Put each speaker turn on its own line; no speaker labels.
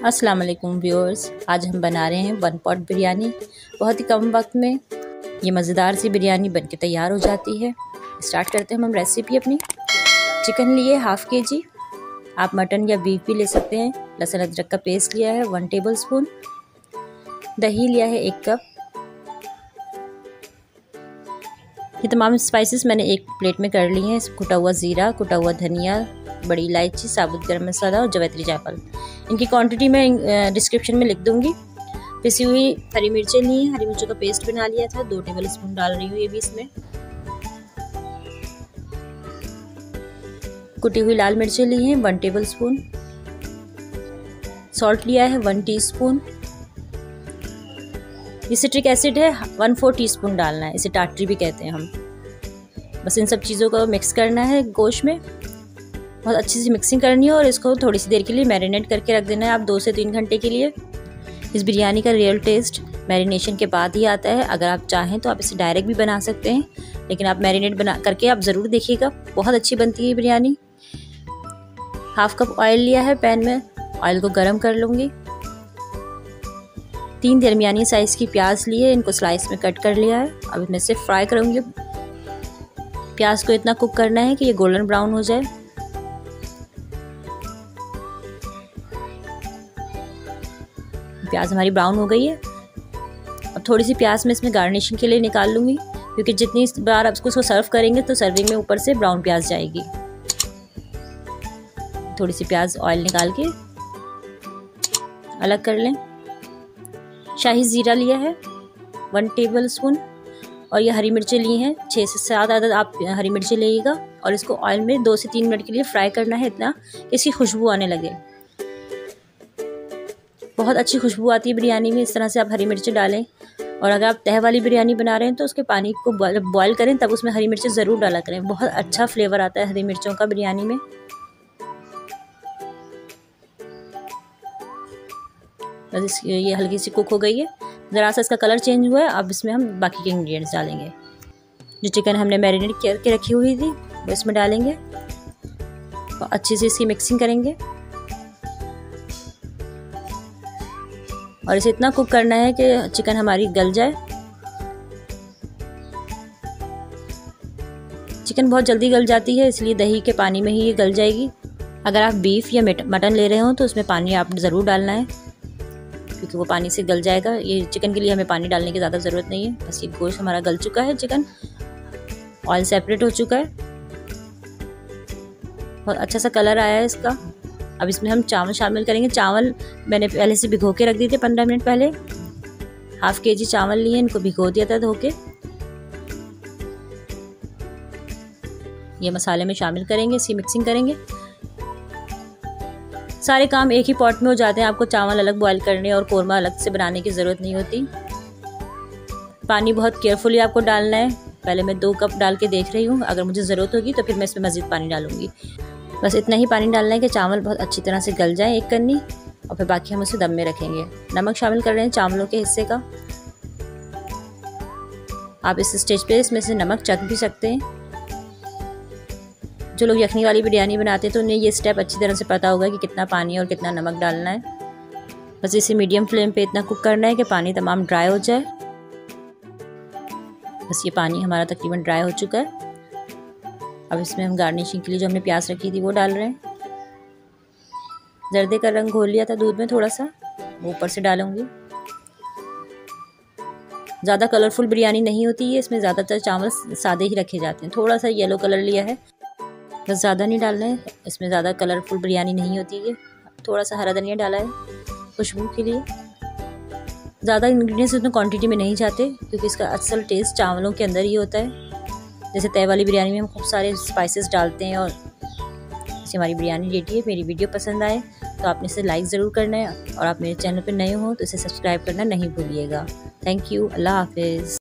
अस्सलाम वालेकुम व्यूअर्स, आज हम बना रहे हैं वन पॉट बिरयानी। बहुत ही कम वक्त में ये मज़ेदार सी बिरयानी बनके तैयार हो जाती है। स्टार्ट करते हैं हम रेसिपी अपनी। चिकन लिए हाफ़ kg, आप मटन या बीफ भी ले सकते हैं। लहसुन अदरक का पेस्ट लिया है 1 टेबलस्पून। दही लिया है 1 कप। ये तमाम स्पाइसेस मैंने एक प्लेट में कर ली हैं। कुटा हुआ ज़ीरा, कुटा हुआ धनिया, बड़ी इलायची, साबुत गरम मसाला और जावित्री जायफल। इनकी क्वांटिटी मैं डिस्क्रिप्शन में लिख दूंगी। पिसी हुई हरी मिर्चें ली हैं, हरी मिर्चों का पेस्ट बना लिया था, 2 टेबलस्पून डाल रही हूँ ये भी इसमें। कुटी हुई लाल मिर्चें ली हैं 1 टेबलस्पून। सॉल्ट लिया है 1 टीस्पून। ये सिट्रिक एसिड है 1/4 टीस्पून डालना है, इसे टाटरी भी कहते हैं हम। बस इन सब चीज़ों को मिक्स करना है गोश्त में, बहुत अच्छी सी मिक्सिंग करनी है और इसको थोड़ी सी देर के लिए मैरिनेट करके रख देना है आप 2 से 3 घंटे के लिए। इस बिरयानी का रियल टेस्ट मैरिनेशन के बाद ही आता है। अगर आप चाहें तो आप इसे डायरेक्ट भी बना सकते हैं, लेकिन आप मैरिनेट बना करके आप ज़रूर देखिएगा, बहुत अच्छी बनती है बिरयानी। हाफ़ कप ऑयल लिया है पैन में, ऑयल को गर्म कर लूँगी। 3 दरमियानी साइज़ की प्याज लिए, इनको स्लाइस में कट कर लिया है। अब इसमें से फ्राई करूँगी। प्याज को इतना कुक करना है कि ये गोल्डन ब्राउन हो जाए। प्याज हमारी ब्राउन हो गई है। अब थोड़ी सी प्याज मैं इसमें गार्निशिंग के लिए निकाल लूँगी, क्योंकि जितनी बार आप इसको सर्व करेंगे तो सर्विंग में ऊपर से ब्राउन प्याज जाएगी। थोड़ी सी प्याज ऑयल निकाल के अलग कर लें। शाही ज़ीरा लिया है 1 टेबलस्पून और ये हरी मिर्चें ली हैं 6 से 7 अदद आप हरी मिर्चें लीजिएगा और इसको ऑयल में 2 से 3 मिनट के लिए फ्राई करना है, इतना कि इसकी खुशबू आने लगे। बहुत अच्छी खुशबू आती है बिरयानी में, इस तरह से आप हरी मिर्चें डालें। और अगर आप तह वाली बिरयानी बना रहे हैं तो उसके पानी को बॉयल करें, तब उसमें हरी मिर्चें ज़रूर डाला करें। बहुत अच्छा फ्लेवर आता है हरी मिर्चों का बिरयानी में। बस ये हल्की सी कुक हो गई है, ज़रा सा इसका कलर चेंज हुआ है। अब इसमें हम बाकी के इंग्रेडिएंट्स डालेंगे। जो चिकन हमने मैरिनेट करके रखी हुई थी वो इसमें डालेंगे और अच्छी से इसकी मिक्सिंग करेंगे। और इसे इतना कुक करना है कि चिकन हमारी गल जाए। चिकन बहुत जल्दी गल जाती है, इसलिए दही के पानी में ही ये गल जाएगी। अगर आप बीफ या मटन ले रहे हो तो उसमें पानी आप ज़रूर डालना है, क्योंकि वो पानी से गल जाएगा। ये चिकन के लिए हमें पानी डालने की ज़्यादा ज़रूरत नहीं है। बस ये गोश्त हमारा गल चुका है, चिकन ऑयल सेपरेट हो चुका है, बहुत अच्छा सा कलर आया है इसका। अब इसमें हम चावल शामिल करेंगे। चावल मैंने पहले से भिगो के रख दिए थे 15 मिनट पहले। हाफ़ kg चावल लिए, इनको भिगो दिया था धो के। ये मसाले में शामिल करेंगे, इसकी मिक्सिंग करेंगे। सारे काम एक ही पॉट में हो जाते हैं, आपको चावल अलग बॉयल करने और कोरमा अलग से बनाने की ज़रूरत नहीं होती। पानी बहुत केयरफुली आपको डालना है। पहले मैं 2 कप डाल के देख रही हूँ, अगर मुझे ज़रूरत होगी तो फिर मैं इसमें मज़ीद पानी डालूँगी। बस इतना ही पानी डालना है कि चावल बहुत अच्छी तरह से गल जाए एक कन्नी, और फिर बाकी हम उसे दम में रखेंगे। नमक शामिल कर रहे हैं चावलों के हिस्से का। आप इस स्टेज पे इसमें से नमक चख भी सकते हैं। जो लोग यखनी वाली बिरयानी बनाते हैं तो उन्हें ये स्टेप अच्छी तरह से पता होगा कि कितना पानी और कितना नमक डालना है। बस इसे मीडियम फ्लेम पे इतना कुक करना है कि पानी तमाम ड्राई हो जाए। बस ये पानी हमारा तकरीबन ड्राई हो चुका है। अब इसमें हम गार्निशिंग के लिए जो हमने प्याज रखी थी वो डाल रहे हैं। जर्दे का रंग घोल लिया था दूध में थोड़ा सा, वो ऊपर से डालूंगी। ज़्यादा कलरफुल बिरयानी नहीं होती है, इसमें ज़्यादातर चावल सादे ही रखे जाते हैं। थोड़ा सा येलो कलर लिया है, बस ज़्यादा नहीं डालना है। इसमें ज़्यादा कलरफुल बिरयानी नहीं होती है। थोड़ा सा हरा धनिया डाला है खुशबू के लिए। ज़्यादा इंग्रेडिएंट्स उसमें क्वांटिटी में नहीं जाते, क्योंकि इसका असल टेस्ट चावलों के अंदर ही होता है। जैसे तय वाली बिरयानी में हम खूब सारे स्पाइसेस डालते हैं। और इसे हमारी बिरयानी रेडी है। मेरी वीडियो पसंद आए तो आपने इसे लाइक ज़रूर करना है, और आप मेरे चैनल पर नए हो तो इसे सब्सक्राइब करना नहीं भूलिएगा। Thank you. अल्लाह हाफिज़।